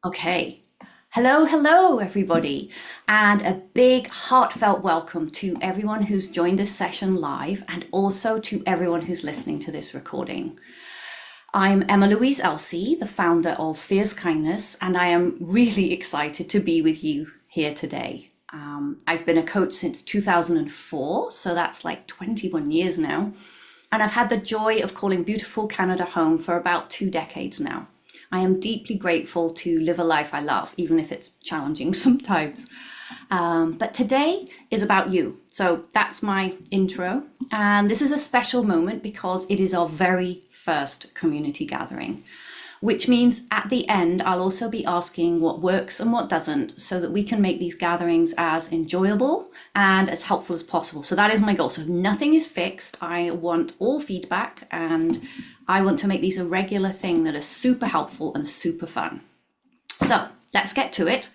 Okay. Hello, everybody, and a big heartfelt welcome to everyone who's joined this session live and also to everyone who's listening to this recording. I'm Emma-Louise, the founder of Fierce Kindness, and I am really excited to be with you here today. I've been a coach since 2004, so that's like 21 years now, and I've had the joy of calling beautiful Canada home for about 2 decades now. I am deeply grateful to live a life I love, even if it's challenging sometimes. But today is about you. So that's my intro. And this is a special moment because it is our very first community gathering, which means at the end, I'll also be asking what works and what doesn't so that we can make these gatherings as enjoyable and as helpful as possible. So that is my goal. So nothing is fixed. I want all feedback and I want to make these a regular thing that is super helpful and super fun. So let's get to it.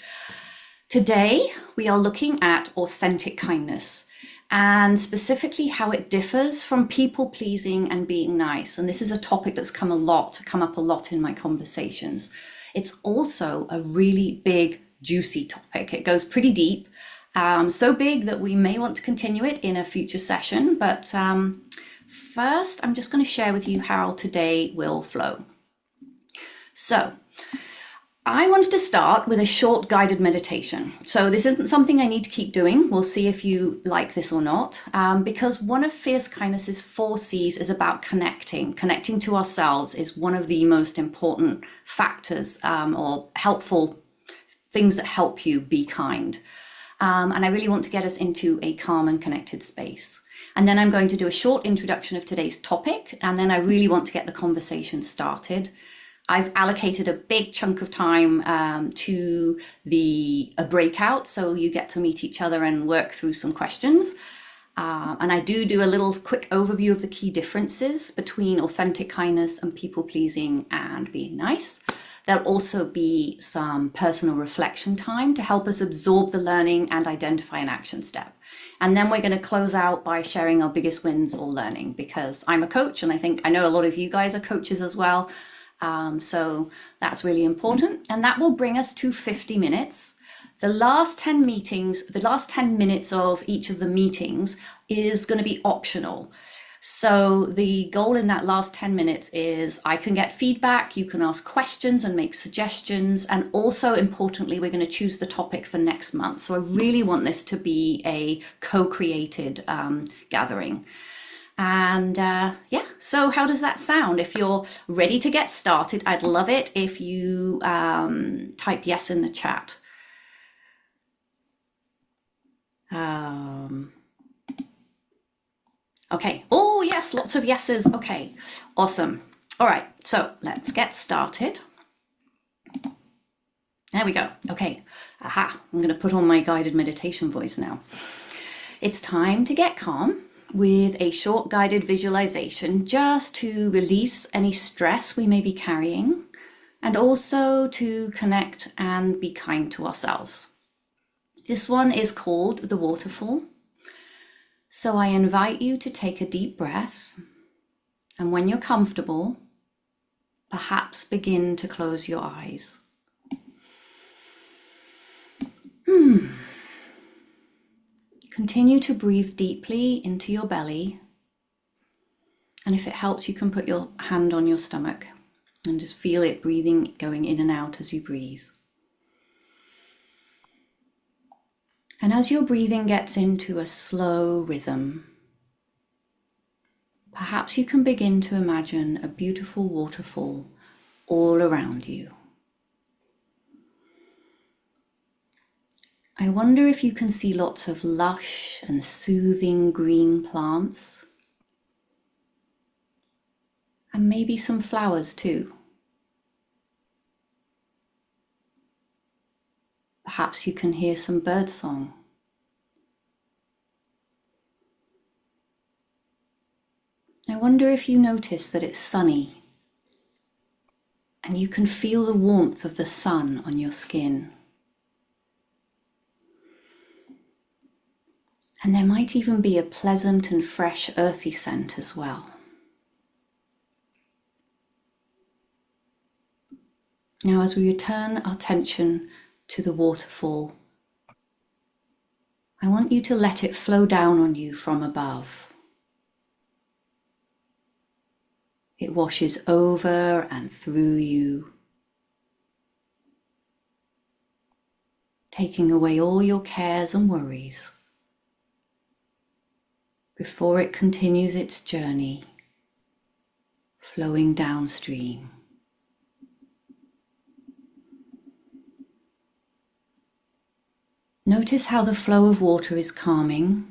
Today, we are looking at authentic kindness and specifically how it differs from people pleasing and being nice. And this is a topic that's come up a lot in my conversations. It's also a really big, juicy topic. It goes pretty deep, so big that we may want to continue it in a future session. But first, I'm just going to share with you how today will flow. So I wanted to start with a short guided meditation. So this isn't something I need to keep doing. We'll see if you like this or not, because one of Fierce Kindness's 4 C's is about connecting. Connecting to ourselves is one of the most important factors or helpful things that help you be kind. And I really want to get us into a calm and connected space. And then I'm going to do a short introduction of today's topic, and then I really want to get the conversation started. I've allocated a big chunk of time to a breakout, so you get to meet each other and work through some questions. And I do a little quick overview of the key differences between authentic kindness and people pleasing and being nice. There'll also be some personal reflection time to help us absorb the learning and identify an action step. And then we're going to close out by sharing our biggest wins or learning, because I'm a coach and I know a lot of you guys are coaches as well. So that's really important. And that will bring us to 50 minutes. The last 10 minutes of each of the meetings is going to be optional. So the goal in that last 10 minutes is I can get feedback, you can ask questions and make suggestions. And also importantly, we're going to choose the topic for next month. So I really want this to be a co-created gathering. And yeah, so how does that sound? If you're ready to get started, I'd love it if you type yes in the chat. Okay. Oh, yes, lots of yeses. Okay, awesome. All right, so let's get started. There we go. Okay. Aha, I'm going to put on my guided meditation voice now. It's time to get calm with a short guided visualization just to release any stress we may be carrying and also to connect and be kind to ourselves. This one is called the waterfall. So I invite you to take a deep breath, and when you're comfortable, perhaps begin to close your eyes. Continue to breathe deeply into your belly. And if it helps, you can put your hand on your stomach and just feel it breathing, going in and out as you breathe. And as your breathing gets into a slow rhythm, perhaps you can begin to imagine a beautiful waterfall all around you. I wonder if you can see lots of lush and soothing green plants, and maybe some flowers too. Perhaps you can hear some birdsong. I wonder if you notice that it's sunny and you can feel the warmth of the sun on your skin. And there might even be a pleasant and fresh earthy scent as well. Now, as we return our attention to the waterfall, I want you to let it flow down on you from above. It washes over and through you, taking away all your cares and worries before it continues its journey, flowing downstream. Notice how the flow of water is calming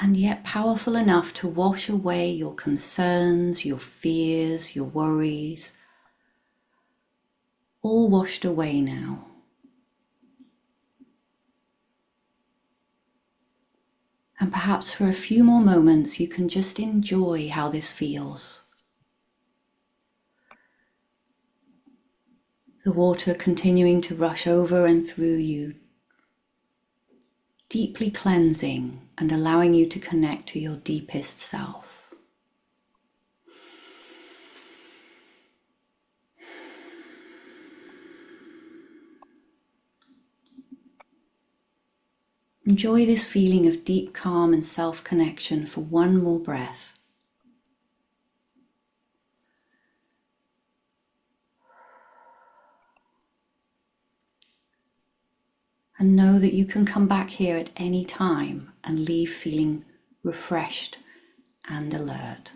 and yet powerful enough to wash away your concerns, your fears, your worries, all washed away now. And perhaps for a few more moments you can just enjoy how this feels. The water continuing to rush over and through you, deeply cleansing and allowing you to connect to your deepest self. Enjoy this feeling of deep calm and self-connection for one more breath. And know that you can come back here at any time and leave feeling refreshed and alert.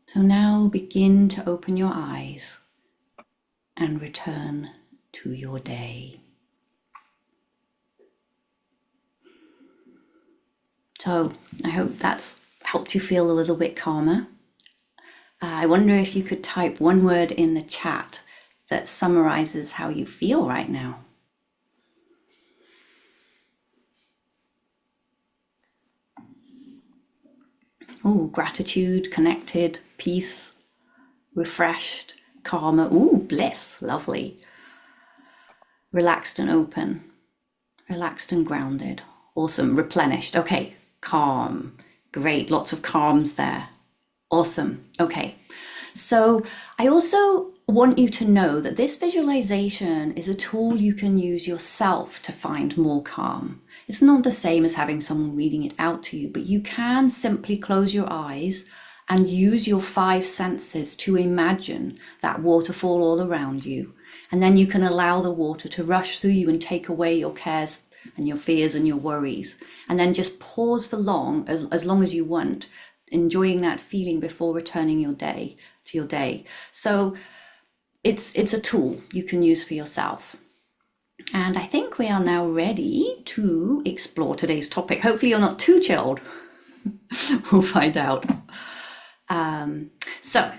So now begin to open your eyes and return to your day. So I hope that's helped you feel a little bit calmer. I wonder if you could type one word in the chat that summarizes how you feel right now. Ooh, gratitude, connected, peace, refreshed, calmer. Ooh, bliss, lovely. Relaxed and open, relaxed and grounded. Awesome, replenished. Okay, calm. Great, lots of calms there. Awesome. Okay, so I also want you to know that this visualization is a tool you can use yourself to find more calm. It's not the same as having someone reading it out to you, but you can simply close your eyes and use your 5 senses to imagine that waterfall all around you. And then you can allow the water to rush through you and take away your cares and your fears and your worries. And then just pause for as long as you want, enjoying that feeling before returning to your day. So it's a tool you can use for yourself. And I think we are now ready to explore today's topic. Hopefully you're not too chilled. We'll find out. So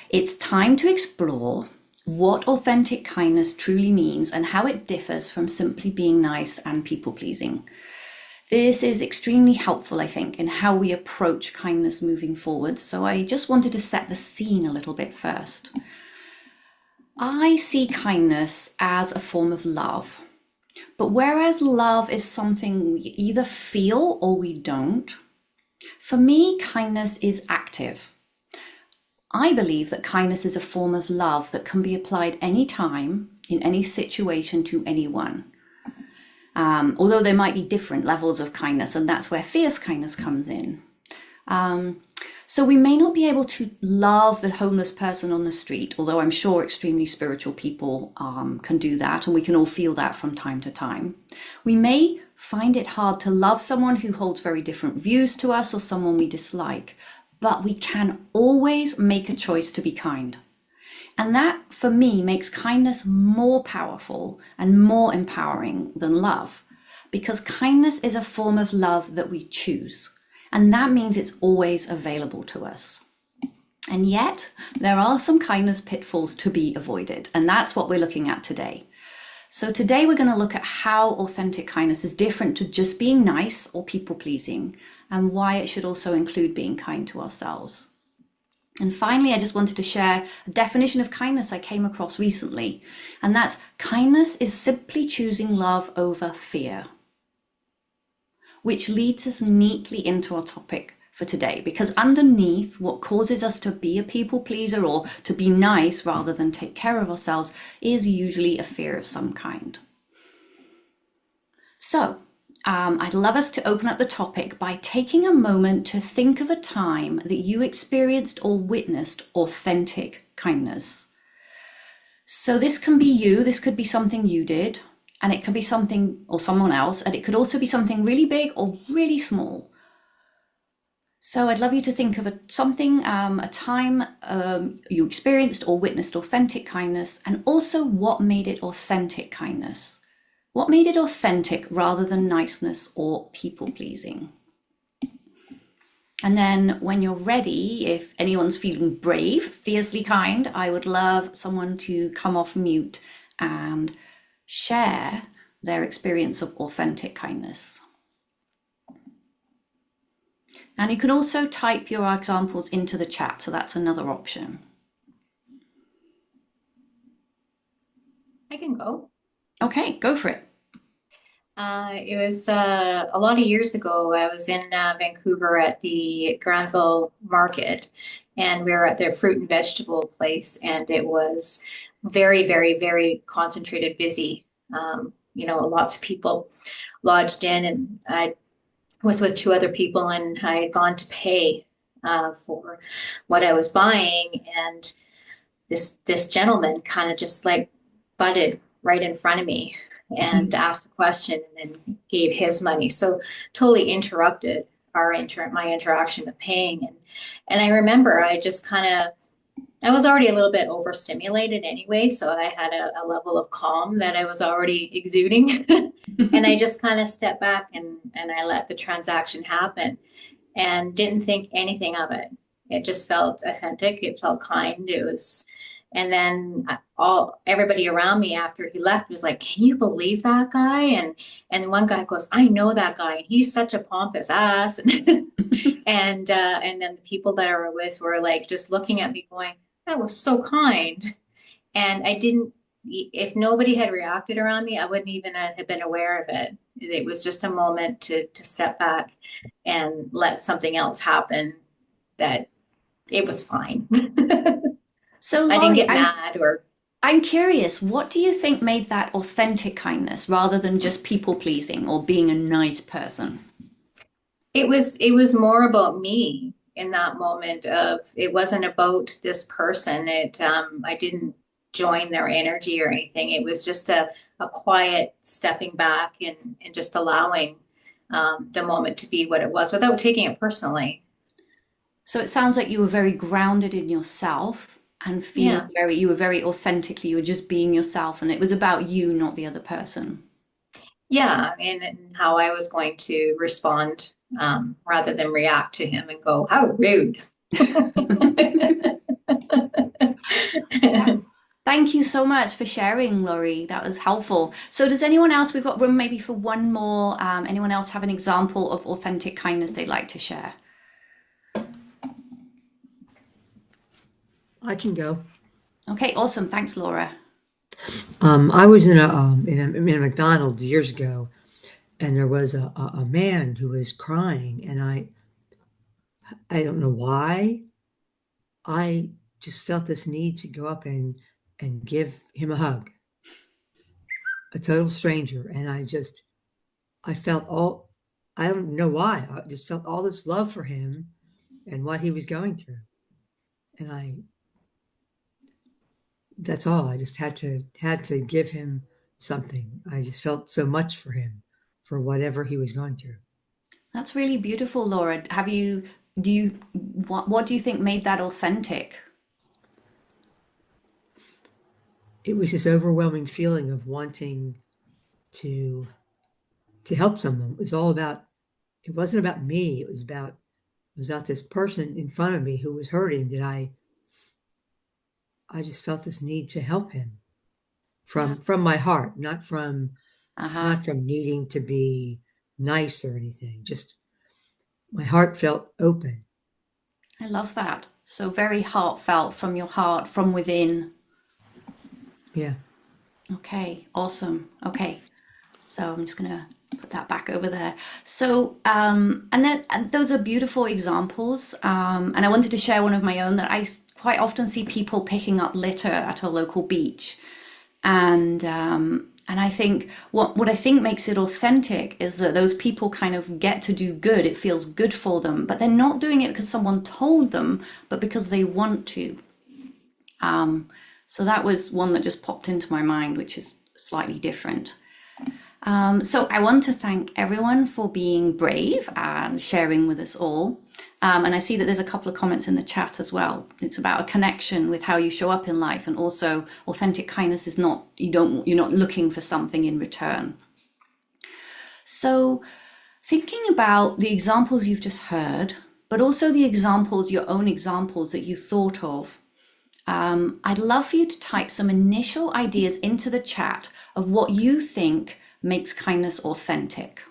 it's time to explore what authentic kindness truly means and how it differs from simply being nice and people-pleasing. This is extremely helpful, I think, in how we approach kindness moving forward. So I just wanted to set the scene a little bit first. I see kindness as a form of love, but whereas love is something we either feel or we don't, for me, kindness is active. I believe that kindness is a form of love that can be applied anytime, in any situation, to anyone. Although there might be different levels of kindness, and that's where fierce kindness comes in. So we may not be able to love the homeless person on the street, although I'm sure extremely spiritual people can do that, and we can all feel that from time to time. We may find it hard to love someone who holds very different views to us or someone we dislike, but we can always make a choice to be kind. And that, for me, makes kindness more powerful and more empowering than love, because kindness is a form of love that we choose. And that means it's always available to us. And yet, there are some kindness pitfalls to be avoided. And that's what we're looking at today. So today we're going to look at how authentic kindness is different to just being nice or people-pleasing, and why it should also include being kind to ourselves. And finally, I just wanted to share a definition of kindness I came across recently. And that's kindness is simply choosing love over fear, which leads us neatly into our topic for today, because underneath what causes us to be a people pleaser or to be nice rather than take care of ourselves is usually a fear of some kind. So I'd love us to open up the topic by taking a moment to think of a time that you experienced or witnessed authentic kindness. So this can be you, this could be something you did, and it can be something or someone else, and it could also be something really big or really small. So I'd love you to think of a time you experienced or witnessed authentic kindness, and also what made it authentic kindness. What made it authentic rather than niceness or people pleasing? And then when you're ready, if anyone's feeling brave, fiercely kind, I would love someone to come off mute and share their experience of authentic kindness. And you can also type your examples into the chat, so that's another option. I can go. Okay, go for it. It was a lot of years ago. I was in Vancouver at the Granville Market, and we were at their fruit and vegetable place, and it was very, very, very concentrated, busy. Lots of people lodged in, and I was with two other people, and I had gone to pay for what I was buying, and this gentleman kind of just like butted right in front of me and asked a question and then gave his money. So totally interrupted my interaction with paying. And I remember I was already a little bit overstimulated anyway, so I had a level of calm that I was already exuding. And I just kind of stepped back and I let the transaction happen and didn't think anything of it. It just felt authentic. It felt kind. And then everybody around me after he left was like, "Can you believe that guy?" And one guy goes, "I know that guy. And he's such a pompous ass." And then the people that I were with were like just looking at me, going, "That was so kind." And I didn't. If nobody had reacted around me, I wouldn't even have been aware of it. It was just a moment to step back and let something else happen. That it was fine. So I didn't Laurie, get mad or I'm curious, what do you think made that authentic kindness rather than just people pleasing or being a nice person? it was more about me in that moment of it wasn't about this person. I didn't join their energy or anything. It was just a quiet stepping back and just allowing the moment to be what it was without taking it personally. So it sounds like you were very grounded in yourself and Yeah. you were very authentically, you were just being yourself, and it was about you, not the other person. Yeah, and how I was going to respond rather than react to him and go, "How rude." Thank you so much for sharing, Laurie. That was helpful. So does anyone else, we've got room maybe for one more, anyone else have an example of authentic kindness they'd like to share? I can go. Okay, awesome. Thanks, Laura. I was in a McDonald's years ago, and there was a man who was crying, and I don't know why. I just felt this need to go up and give him a hug, a total stranger, and I felt all I don't know why. I just felt all this love for him and what he was going through, and I that's all. I just had to give him something. I just felt so much for him, for whatever he was going through. That's really beautiful, Laura. What do you think made that authentic? It was this overwhelming feeling of wanting to to help someone. It was all about it wasn't about me. It was about this person in front of me who was hurting that I just felt this need to help him Yeah. from my heart, Uh-huh. not from needing to be nice or anything. Just my heart felt open. I love that. So very heartfelt from your heart, from within. Yeah. Okay, awesome. Okay, so I'm just gonna Put that back over there. So, and those are beautiful examples. And I wanted to share one of my own that quite often see people picking up litter at a local beach. And I think what I think makes it authentic is that those people kind of get to do good. It feels good for them, but they're not doing it because someone told them, but because they want to. So that was one that just popped into my mind, which is slightly different. So I want to thank everyone for being brave and sharing with us all. And I see that there's a couple of comments in the chat as well. It's about a connection with how you show up in life, and also authentic kindness is not, you're not looking for something in return. So thinking about the examples you've just heard, but also the examples, your own examples that you thought of, I'd love for you to type some initial ideas into the chat of what you think makes kindness authentic.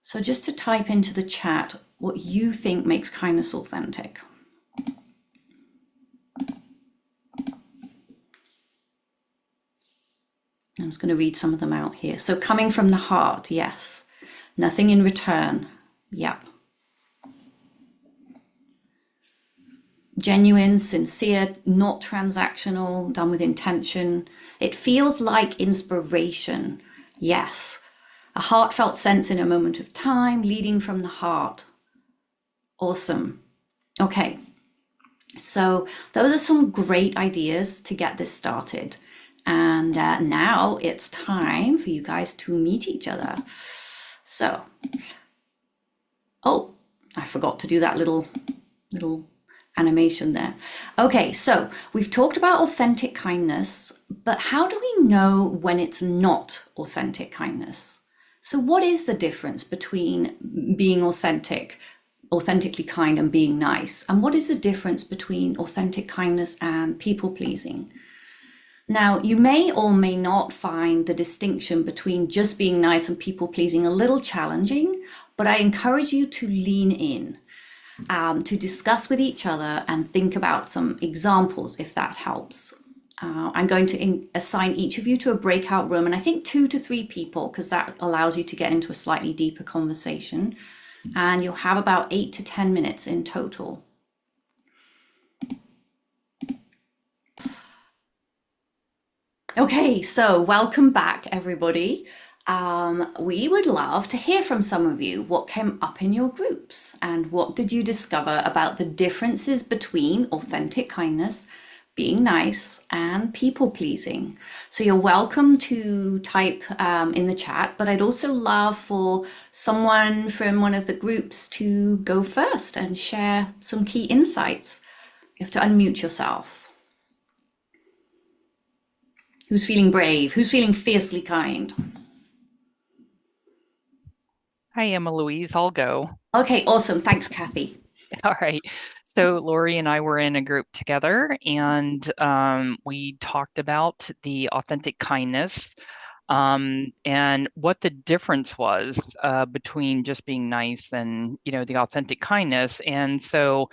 So just to type into the chat what you think makes kindness authentic. I'm just going to read some of them out here. So coming from the heart, yes. Nothing in return, yep. Genuine, sincere, not transactional, done with intention. It feels like inspiration, yes. A heartfelt sense in a moment of time, leading from the heart. Awesome. Okay, so those are some great ideas to get this started. And now it's time for you guys to meet each other. So, oh, I forgot to do that little animation there. Okay, so we've talked about authentic kindness, but how do we know when it's not authentic kindness? So what is the difference between being authentically kind and being nice? And what is the difference between authentic kindness and people pleasing? Now, you may or may not find the distinction between just being nice and people pleasing a little challenging, but I encourage you to lean in, to discuss with each other and think about some examples if that helps. I'm going to assign each of you to a breakout room, and I think 2 to 3 people, because that allows you to get into a slightly deeper conversation. And you'll have about 8 to 10 minutes in total. Okay, so welcome back, everybody. We would love to hear from some of you. What came up in your groups, and what did you discover about the differences between authentic kindness, being nice, and people pleasing? So you're welcome to type in the chat, but I'd also love for someone from one of the groups to go first and share some key insights. You have to unmute yourself. Who's feeling brave? Who's feeling fiercely kind? Hi, Emma-Louise. I'll go. Okay, awesome. Thanks, Kathy. All right. So Lori and I were in a group together, and we talked about the authentic kindness and what the difference was between just being nice and, the authentic kindness. And so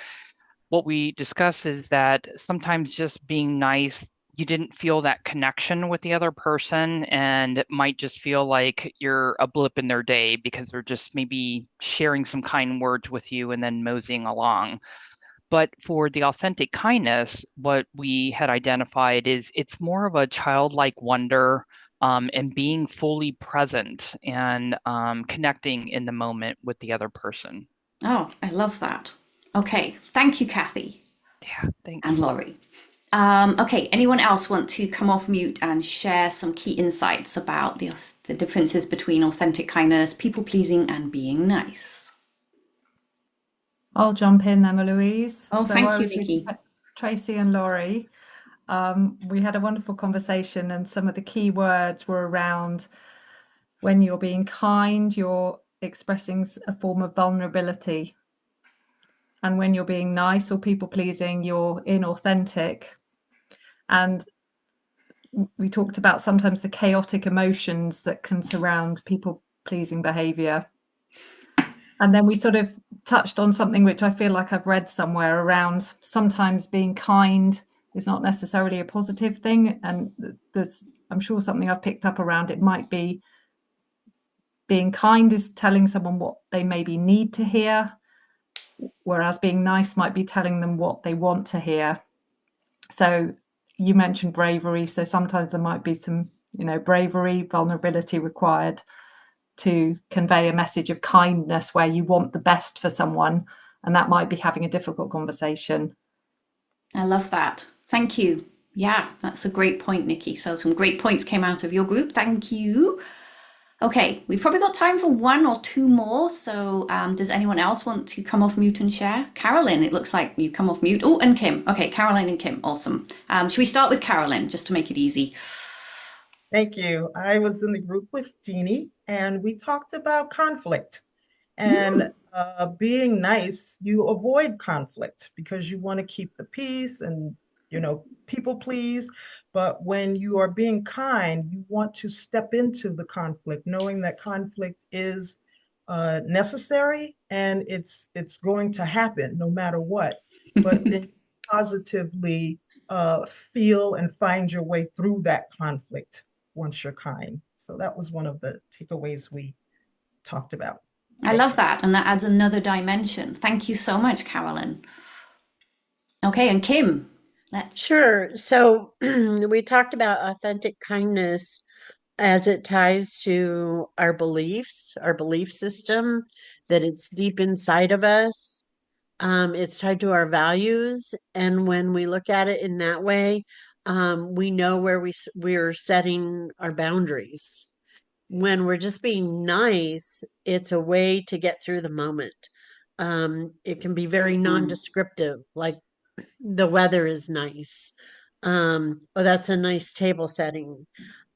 what we discussed is that sometimes just being nice, you didn't feel that connection with the other person, and it might just feel like you're a blip in their day because they're just maybe sharing some kind words with you and then moseying along. But for the authentic kindness, what we had identified is it's more of a childlike wonder, and being fully present and connecting in the moment with the other person. Oh, I love that. Okay, thank you, Kathy. Yeah, thanks. And Laurie. Okay, anyone else want to come off mute and share some key insights about the differences between authentic kindness, people pleasing, and being nice? I'll jump in, Emma-Louise. Oh, thank you, Nikki. Tracy and Laurie. We had a wonderful conversation, and some of the key words were around when you're being kind, you're expressing a form of vulnerability. And when you're being nice or people-pleasing, you're inauthentic. And we talked about sometimes the chaotic emotions that can surround people-pleasing behavior. And then we sort of touched on something which I feel like I've read somewhere around sometimes being kind is not necessarily a positive thing. And there's, I'm sure, something I've picked up around it might be being kind is telling someone what they maybe need to hear, whereas being nice might be telling them what they want to hear. So you mentioned bravery. So sometimes there might be some, bravery, vulnerability required to convey a message of kindness where you want the best for someone. And that might be having a difficult conversation. I love that. Thank you. Yeah, that's a great point, Nikki. So some great points came out of your group. Thank you. Okay, we've probably got time for one or two more. So does anyone else want to come off mute and share? Carolyn, it looks like you come off mute. Oh, and Kim. Okay, Caroline and Kim. Awesome. Should we start with Carolyn just to make it easy? Thank you. I was in the group with Jeannie and we talked about conflict. And being nice, you avoid conflict because you want to keep the peace and, people please. But when you are being kind, you want to step into the conflict, knowing that conflict is necessary and it's going to happen no matter what. But then positively feel and find your way through that conflict once you're kind. So that was one of the takeaways we talked about. I love that. And that adds another dimension. Thank you so much, Carolyn. Okay, and Kim, let's. Sure. So we talked about authentic kindness as it ties to our beliefs, our belief system, that it's deep inside of us. It's tied to our values. And when we look at it in that way, we know where we're setting our boundaries. When we're just being nice, it's a way to get through the moment. It can be very nondescriptive, like the weather is nice. Oh, that's a nice table setting.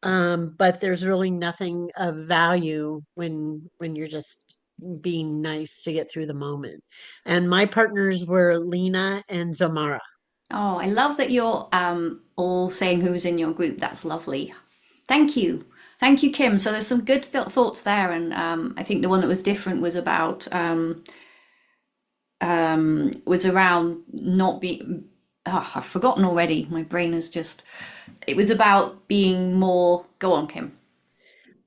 But there's really nothing of value when you're just being nice to get through the moment. And my partners were Lena and Zomara. Oh, I love that you're all saying who's in your group. That's lovely. Thank you. Thank you, Kim. So there's some good thoughts there. And I think the one that was different was about was around not being, I've forgotten already. My brain is just, it was about being more, go on, Kim.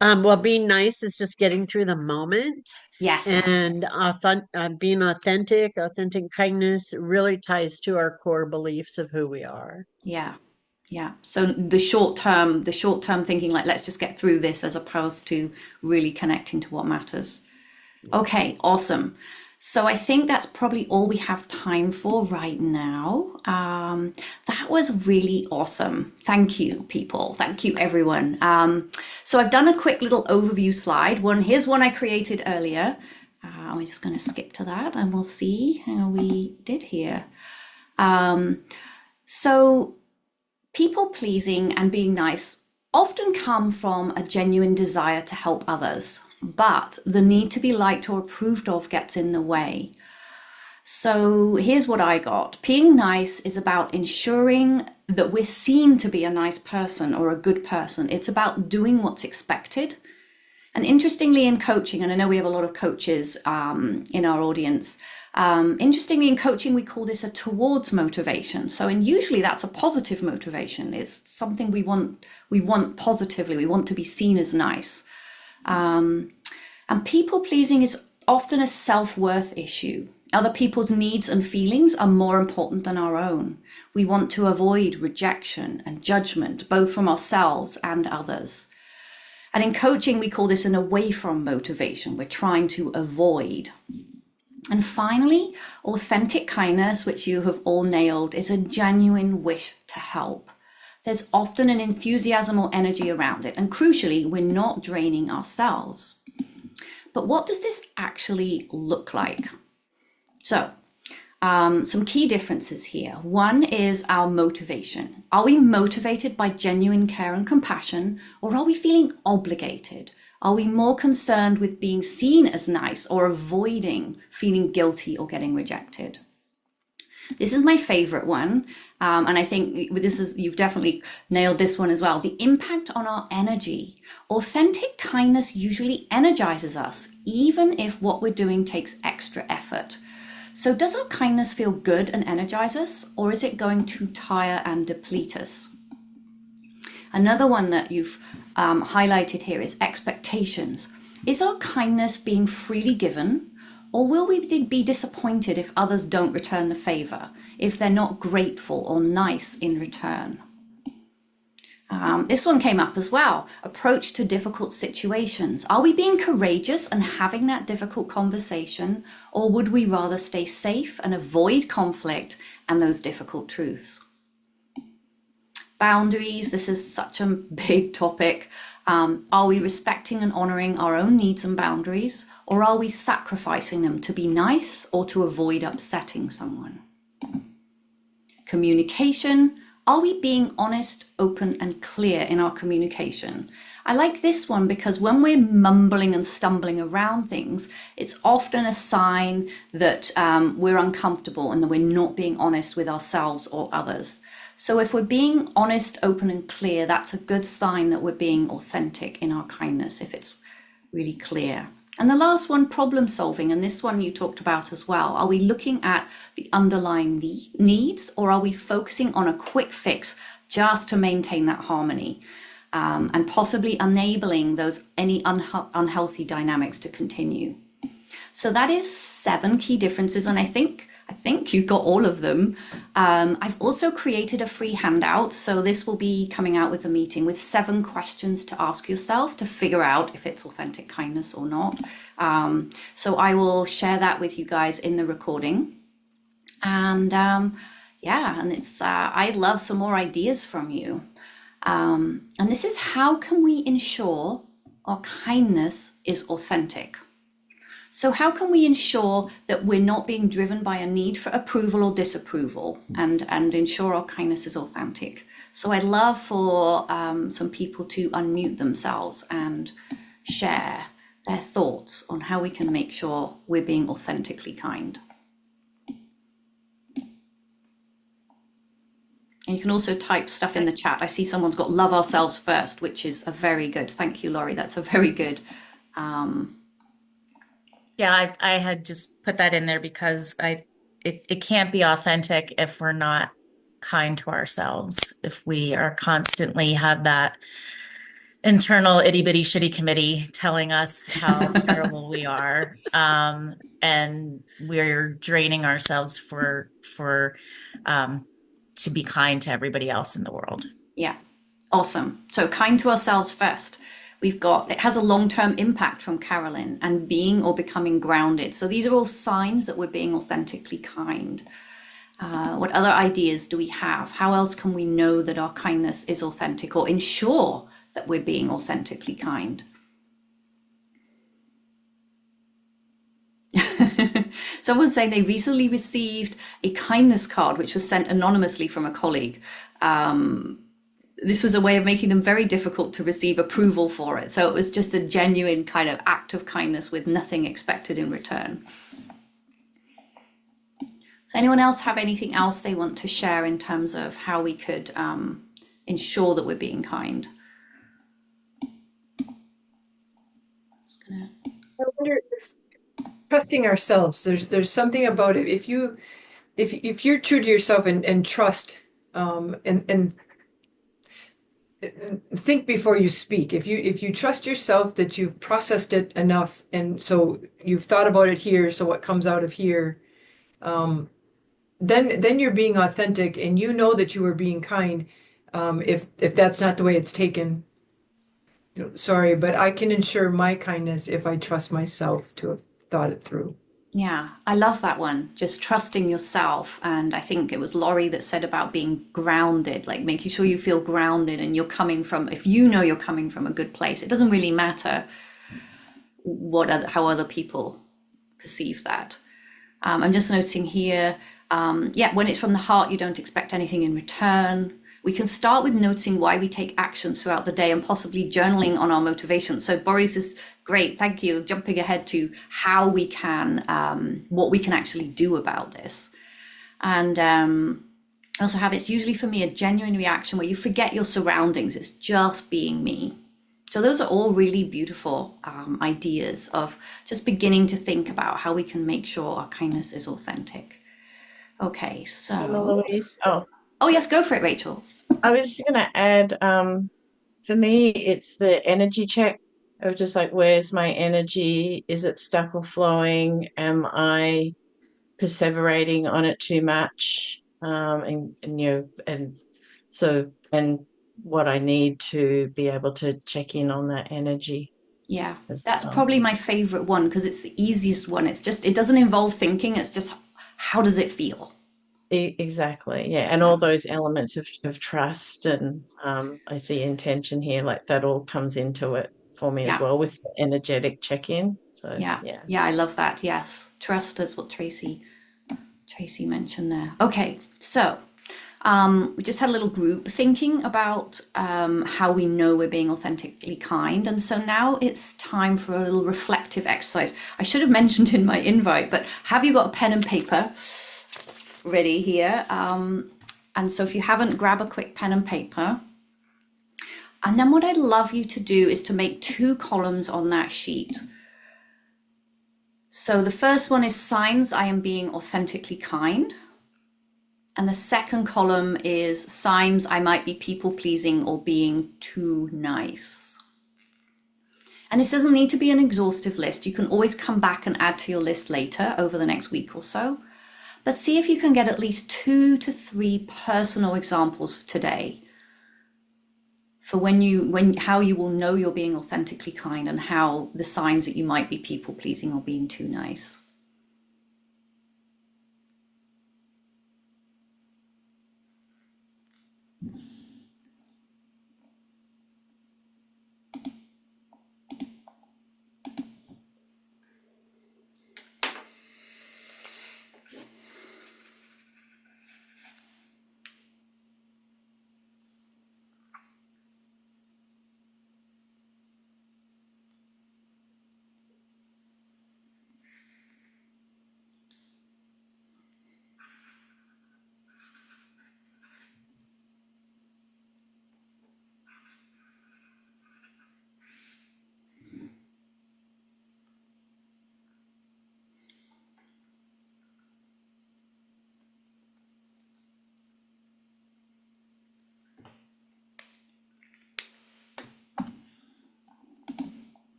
Well, being nice is just getting through the moment. Yes. And being authentic kindness really ties to our core beliefs of who we are. Yeah. Yeah. So the short term thinking, like, let's just get through this, as opposed to really connecting to what matters. Okay, awesome. So I think that's probably all we have time for right now. That was really awesome. Thank you, people. Thank you, everyone. So I've done a quick little overview slide. Here's one I created earlier. I'm just going to skip to that and we'll see how we did here. So people pleasing and being nice often come from a genuine desire to help others, but the need to be liked or approved of gets in the way. So here's what I got. Being nice is about ensuring that we're seen to be a nice person or a good person. It's about doing what's expected. And interestingly, in coaching, and I know we have a lot of coaches in our audience, interestingly, in coaching, we call this a towards motivation. So, and usually that's a positive motivation. It's something we want positively. We want to be seen as nice. And people pleasing is often a self-worth issue. Other people's needs and feelings are more important than our own. We want to avoid rejection and judgment, both from ourselves and others. And in coaching, we call this an away from motivation. We're trying to avoid. And finally, authentic kindness, which you have all nailed, is a genuine wish to help. There's often an enthusiasm or energy around it. And crucially, we're not draining ourselves. But what does this actually look like? So, some key differences here. One is our motivation. Are we motivated by genuine care and compassion, or are we feeling obligated? Are we more concerned with being seen as nice or avoiding feeling guilty or getting rejected? This is my favorite one. And I think you've definitely nailed this one as well. The impact on our energy. Authentic kindness usually energizes us, even if what we're doing takes extra effort. So does our kindness feel good and energize us, or is it going to tire and deplete us? Another one that you've highlighted here is expectations. Is our kindness being freely given, or will we be disappointed if others don't return the favor, if they're not grateful or nice in return? This one came up as well. Approach to difficult situations. Are we being courageous and having that difficult conversation, or would we rather stay safe and avoid conflict and those difficult truths? Boundaries. This is such a big topic. Are we respecting and honoring our own needs and boundaries, or are we sacrificing them to be nice or to avoid upsetting someone? Communication. Are we being honest, open, and clear in our communication? I like this one because when we're mumbling and stumbling around things, it's often a sign that we're uncomfortable and that we're not being honest with ourselves or others. So if we're being honest, open, and clear, that's a good sign that we're being authentic in our kindness, if it's really clear. And the last one, problem solving, and this one you talked about as well. Are we looking at the underlying needs, or are we focusing on a quick fix just to maintain that harmony, and possibly enabling any unhealthy dynamics to continue? So that is 7 key differences, and I think you got all of them. I've also created a free handout, so this will be coming out with the meeting with 7 questions to ask yourself to figure out if it's authentic kindness or not. So I will share that with you guys in the recording. And yeah, and it's I'd love some more ideas from you. And this is, how can we ensure our kindness is authentic? So how can we ensure that we're not being driven by a need for approval or disapproval, and ensure our kindness is authentic? So I'd love for some people to unmute themselves and share their thoughts on how we can make sure we're being authentically kind. And you can also type stuff in the chat. I see someone's got love ourselves first, which is a very good. Thank you, Laurie. That's a very good. Yeah, I had just put that in there because it can't be authentic if we're not kind to ourselves, if we are constantly have that internal itty bitty shitty committee telling us how terrible we are, and we're draining ourselves for to be kind to everybody else in the world. Yeah, awesome. So kind to ourselves first. We've got, it has a long-term impact from Carolyn, and being or becoming grounded. So these are all signs that we're being authentically kind. What other ideas do we have? How else can we know that our kindness is authentic, or ensure that we're being authentically kind? Someone's saying they recently received a kindness card which was sent anonymously from a colleague. This was a way of making them very difficult to receive approval for it. So it was just a genuine kind of act of kindness with nothing expected in return. Does anyone else have anything else they want to share in terms of how we could ensure that we're being kind? I wonder if trusting ourselves, there's something about it. If you're true to yourself and trust, and think before you speak. If you trust yourself that you've processed it enough, and so you've thought about it here, so what comes out of here, then you're being authentic, and you know that you are being kind. If that's not the way it's taken, sorry, but I can ensure my kindness if I trust myself to have thought it through. Yeah, I love that one. Just trusting yourself. And I think it was Laurie that said about being grounded, like making sure you feel grounded and you're coming from, if you know you're coming from a good place, it doesn't really matter how other people perceive that. I'm just noticing here, yeah, when it's from the heart, you don't expect anything in return. We can start with noticing why we take actions throughout the day and possibly journaling on our motivation. So Boris is great. Thank you. Jumping ahead to how we can, what we can actually do about this. And I also have, it's usually for me a genuine reaction where you forget your surroundings. It's just being me. So those are all really beautiful ideas of just beginning to think about how we can make sure our kindness is authentic. Okay, so. Emma-Louise. Oh, yes, go for it, Rachel. I was just going to add, for me, it's the energy check. of just like, where's my energy? Is it stuck or flowing? Am I perseverating on it too much? And so and what I need to be able to check in on that energy Yeah, as that's well. probably my favorite one because it's the easiest one. It's just, it doesn't involve thinking, it's just how does it feel? Exactly, yeah, and Yeah, all those elements of trust and I see intention here, like that all comes into it for me as yeah, well with the energetic check-in. So yeah, yeah. yeah, I love that. Yes, trust is what Tracy mentioned there. Okay, so we just had a little group thinking about how we know we're being authentically kind. And so now it's time for a little reflective exercise. I should have mentioned in my invite, but have you got a pen and paper ready here? And so if you haven't, grab a quick pen and paper. And then what I'd love you to do is to make 2 columns on that sheet. So the first one is signs I am being authentically kind. And the second column is signs I might be people pleasing or being too nice. And this doesn't need to be an exhaustive list. You can always come back and add to your list later over the next week or so. But see if you can get at least 2 to 3 personal examples today for how you will know you're being authentically kind and how the signs that you might be people pleasing or being too nice.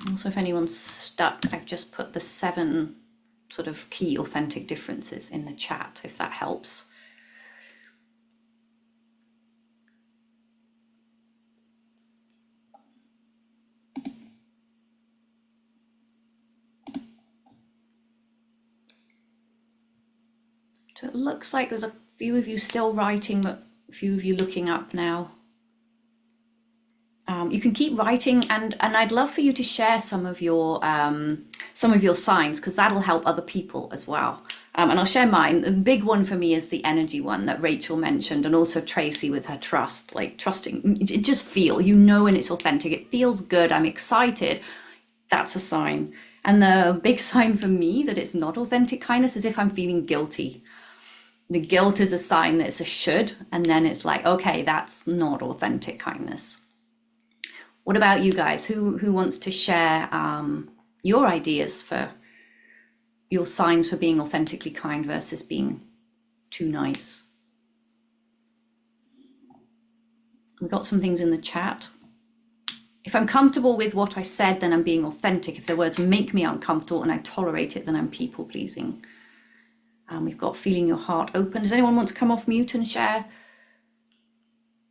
Also, if anyone's stuck, I've just put the 7 sort of key authentic differences in the chat, if that helps. So it looks like there's a few of you still writing, but a few of you looking up now. You can keep writing, and I'd love for you to share some of your signs because that'll help other people as well. And I'll share mine. The big one for me is the energy one that Rachel mentioned, and also Tracy with her trust, like trusting. It just feel, when it's authentic. It feels good. I'm excited. That's a sign. And the big sign for me that it's not authentic kindness is if I'm feeling guilty. The guilt is a sign that it's a should, and then it's like, okay, that's not authentic kindness. What about you guys? Who wants to share your ideas for your signs for being authentically kind versus being too nice? We got some things in the chat. If I'm comfortable with what I said, then I'm being authentic. If the words make me uncomfortable and I tolerate it, then I'm people pleasing. We've got feeling your heart open. Does anyone want to come off mute and share?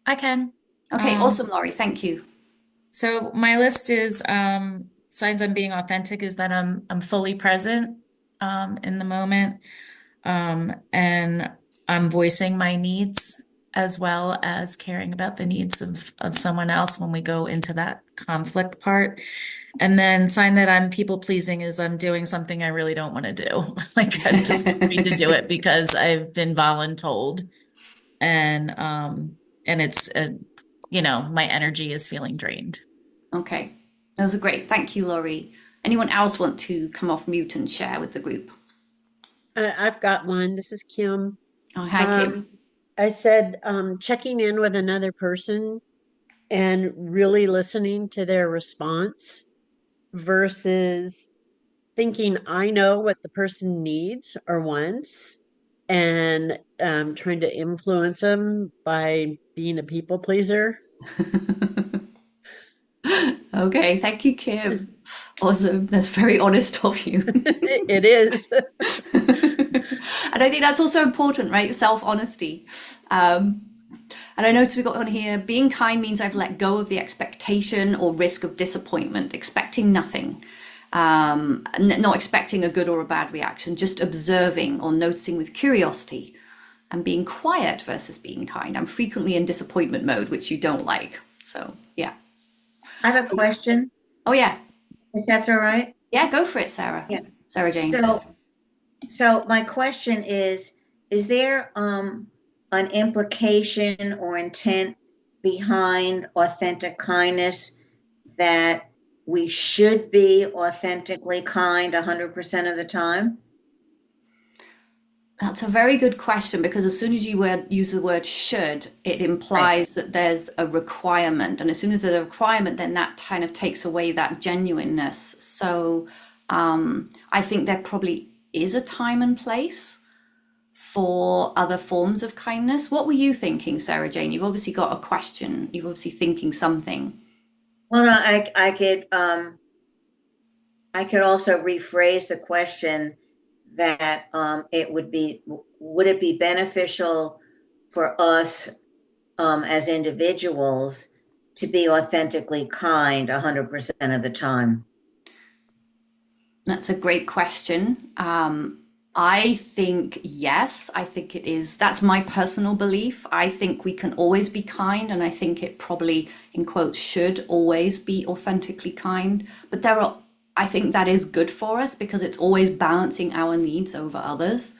I can. Okay, awesome, Laurie. Thank you. So my list is signs I'm being authentic is that I'm fully present in the moment, and I'm voicing my needs as well as caring about the needs of someone else when we go into that conflict part. And then sign that I'm people pleasing is I'm doing something I really don't want to do. Like I'm just agreed to do it because I've been voluntold, and it's my energy is feeling drained. Okay, those are great. Thank you, Laurie. Anyone else want to come off mute and share with the group? I've got one. This is Kim. Oh, hi, Kim. I said checking in with another person and really listening to their response versus thinking I know what the person needs or wants and trying to influence them by being a people pleaser. Okay, thank you, Kim. Awesome. That's very honest of you. It is. And I think that's also important, right? Self-honesty. And I noticed we got on here, being kind means I've let go of the expectation or risk of disappointment, expecting nothing, not expecting a good or a bad reaction, just observing or noticing with curiosity, and being quiet versus being kind. I'm frequently in disappointment mode, which you don't like. So, yeah. I have a question, Oh, yeah. if that's all right. Yeah, go for it, Sarah. Yeah. Sarah Jane. So my question is there an implication or intent behind authentic kindness, that we should be authentically kind 100% of the time? That's a very good question, because as soon as you use the word should, it implies that there's a requirement. And as soon as there's a requirement, then that kind of takes away that genuineness. So I think there probably is a time and place for other forms of kindness. What were you thinking, Sarah Jane? You've obviously got a question. You're obviously thinking something. Well, no, I could also rephrase the question that would it be beneficial for us as individuals to be authentically kind 100% of the time? That's a great question. I think yes, I think it is. That's my personal belief. I think we can always be kind, and I think it probably, in quotes, should always be authentically kind. But I think that is good for us, because it's always balancing our needs over others.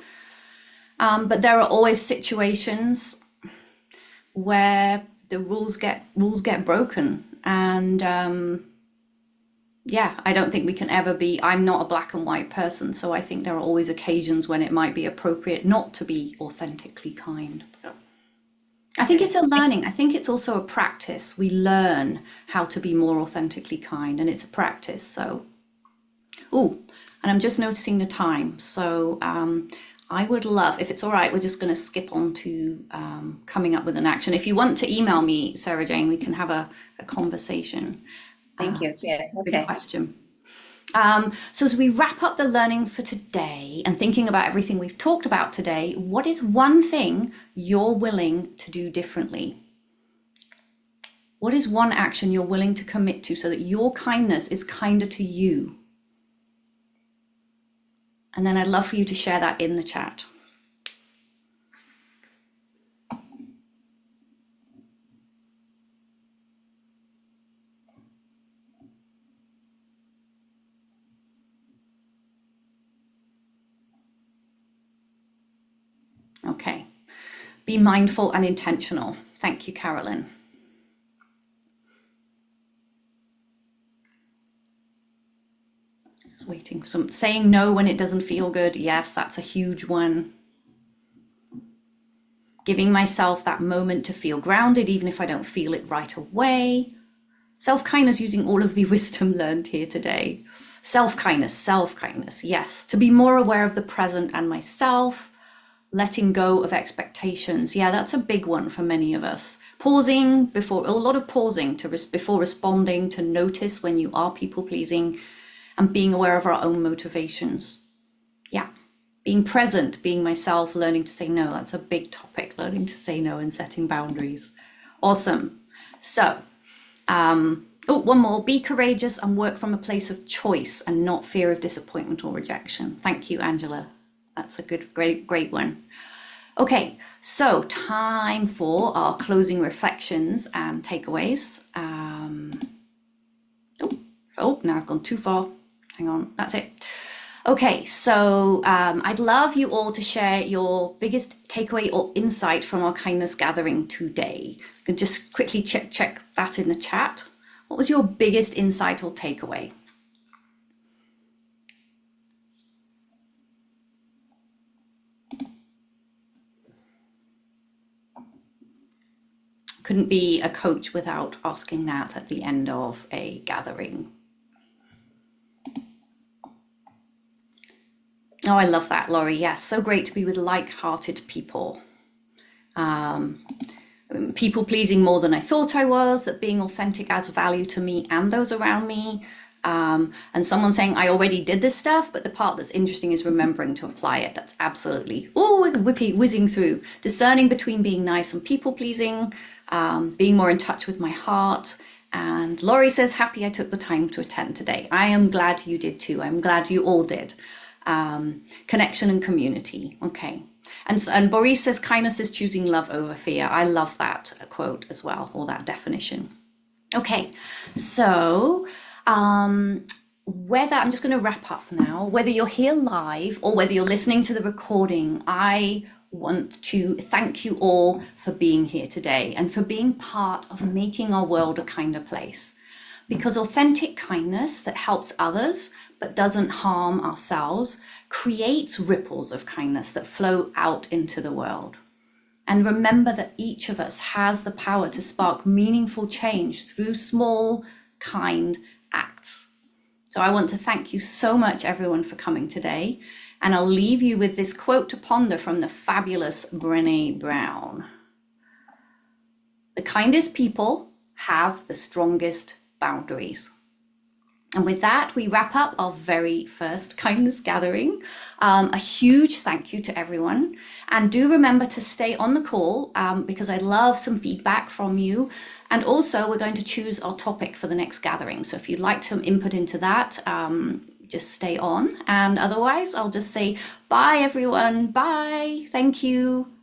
But there are always situations where the rules get broken, and yeah, I don't think we can ever be, I'm not a black and white person, so I think there are always occasions when it might be appropriate not to be authentically kind. I think it's a learning. I think it's also a practice. We learn how to be more authentically kind, and it's a practice. So, and I'm just noticing the time. So I would love, if it's all right, we're just going to skip on to coming up with an action. If you want to email me, Sarah Jane, we can have a conversation. Thank you. Yeah. Good Okay. question. So as we wrap up the learning for today and thinking about everything we've talked about today, what is one thing you're willing to do differently? What is one action you're willing to commit to so that your kindness is kinder to you? And then I'd love for you to share that in the chat. Okay. Be mindful and intentional. Thank you, Carolyn. Just waiting for some. Saying no when it doesn't feel good. Yes, that's a huge one. Giving myself that moment to feel grounded, even if I don't feel it right away. Self-kindness, using all of the wisdom learned here today. Self-kindness, yes. To be more aware of the present and myself. Letting go of expectations. Yeah, that's a big one for many of us. Pausing before, a lot of pausing before responding, to notice when you are people pleasing, and being aware of our own motivations. Yeah, being present, being myself, learning to say no. That's a big topic, learning to say no and setting boundaries. Awesome. So, one more. Be courageous and work from a place of choice and not fear of disappointment or rejection. Thank you, Angela. That's a good, great one. Okay, so time for our closing reflections and takeaways. Now I've gone too far. Hang on, that's it. Okay, so I'd love you all to share your biggest takeaway or insight from our kindness gathering today. You can just quickly check that in the chat. What was your biggest insight or takeaway? Couldn't be a coach without asking that at the end of a gathering. Oh, I love that, Laurie. Yes, so great to be with like-hearted people. people pleasing more than I thought I was, that being authentic adds value to me and those around me. And someone saying, I already did this stuff, but the part that's interesting is remembering to apply it. That's absolutely, whizzing through. Discerning between being nice and people pleasing, being more in touch with my heart. And Laurie says, happy I took the time to attend today. I am glad you did too. I'm glad you all did. Connection and community. Okay. And Boris says, kindness is choosing love over fear. I love that quote as well, or that definition. Okay, so whether, I'm just going to wrap up now, whether you're here live or whether you're listening to the recording, I want to thank you all for being here today and for being part of making our world a kinder place. Because authentic kindness that helps others but doesn't harm ourselves creates ripples of kindness that flow out into the world. And remember that each of us has the power to spark meaningful change through small, kind acts. So I want to thank you so much, everyone, for coming today. And I'll leave you with this quote to ponder from the fabulous Brené Brown. The kindest people have the strongest boundaries. And with that, we wrap up our very first kindness gathering. A huge thank you to everyone. And do remember to stay on the call because I'd love some feedback from you. And also, we're going to choose our topic for the next gathering. So if you'd like some input into that, just stay on. And otherwise, I'll just say bye, everyone. Bye. Thank you.